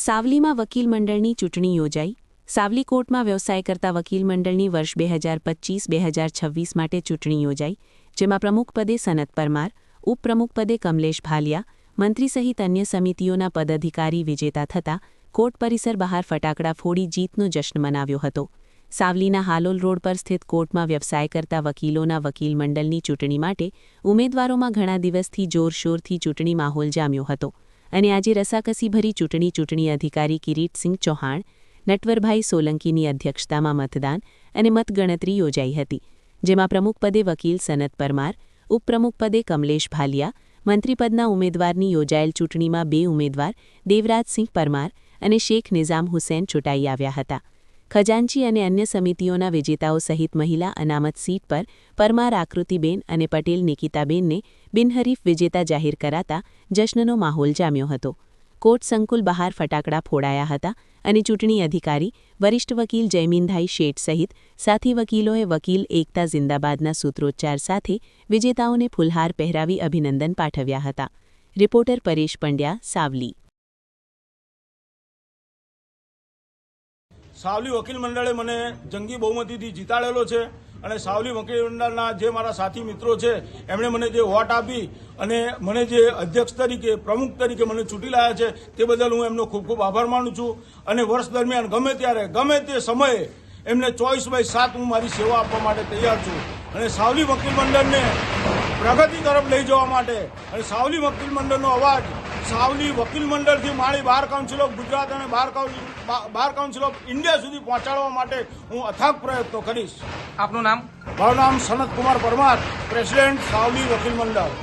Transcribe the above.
સાવલીમાં વકીલ મંડળની ચૂંટણી યોજાઈ। સાવલી કોર્ટમાં વ્યવસાય કરતા વકીલ મંડળની વર્ષ 2025-2026 માટે ચૂંટણી યોજાઈ, જેમાં પ્રમુખપદે સનત પરમાર, ઉપપ્રમુખપદે કમલેશ ભાલિયા, મંત્રી સહિત અન્ય સમિતિઓના પદાધિકારી વિજેતા થતા કોર્ટ પરિસર બહાર ફટાકડા ફોડી જીતનો જશ્ન મનાવ્યો હતો। સાવલીના હાલોલ રોડ પર સ્થિત કોર્ટમાં વ્યવસાય કરતા વકીલોના વકીલ મંડળની ચૂંટણી માટે ઉમેદવારોમાં ઘણા દિવસથી જોરશોરથી ચૂંટણી માહોલ જામ્યો હતો અને આજે રસાકસીભરી ચૂંટણી અધિકારી કિરીટસિંહ ચૌહાણ, નટવરભાઈ સોલંકીની અધ્યક્ષતામાં મતદાન અને મતગણતરી યોજાઈ હતી, જેમાં પ્રમુખપદે વકીલ સનત પરમાર, ઉપપ્રમુખપદે કમલેશ ભાલિયા, મંત્રીપદના ઉમેદવારની યોજાયેલ ચૂંટણીમાં 2 ઉમેદવાર દેવરાજસિંહ પરમાર અને શેખ નિઝામ હુસૈન ચૂંટાઈ આવ્યા હતા। ખજાનચી અને અન્ય સમિતિઓના વિજેતાઓ સહિત મહિલા અનામત સીટ પર પરમાર આકૃતિબેન અને પટેલ નિકિતાબેનને બિનહરીફ વિજેતા જાહેર કરાતા જશ્નનો માહોલ જામ્યો હતો। કોર્ટ સંકુલ બહાર ફટાકડા ફોડાયા હતા અને ચૂંટણી અધિકારી વરિષ્ઠ વકીલ જયમીનભાઈ શેઠ સહિત સાથી વકીલોએ વકીલ એકતા જિંદાબાદના સૂત્રોચ્ચાર સાથે વિજેતાઓને ફૂલહાર પહેરાવી અભિનંદન પાઠવ્યા હતા। રિપોર્ટર પરેશ પંડ્યા, સાવલી। સાવલી વકીલ મંડળે મને જંગી બહુમતીથી જીતાડેલો છે અને સાવલી વકીલ મંડળના જે મારા સાથી મિત્રો છે એમણે મને જે વોટ આપી અને મને જે અધ્યક્ષ તરીકે, પ્રમુખ તરીકે મને ચૂંટી લાવ્યા છે તે બદલ હું એમનો ખૂબ ખૂબ આભાર માનું છું અને વર્ષ દરમિયાન ગમે ત્યારે ગમે તે સમયે એમને 24/7 હું મારી સેવા આપવા માટે તૈયાર છું અને સાવલી વકીલ મંડળને પ્રગતિ તરફ લઈ જવા માટે અને સાવલી વકીલ મંડળનો અવાજ સાવલી વકીલ મંડળથી માંડી બાર કાઉન્સિલ ઓફ ગુજરાત અને બાર કાઉન્સિલ ઓફ ઇન્ડિયા સુધી પહોંચાડવા માટે હું અથાગ પ્રયત્નો કરીશ। આપનું નામ? મારું નામ સનત કુમાર પરમાર, પ્રેસિડેન્ટ સાવલી વકીલ મંડળ।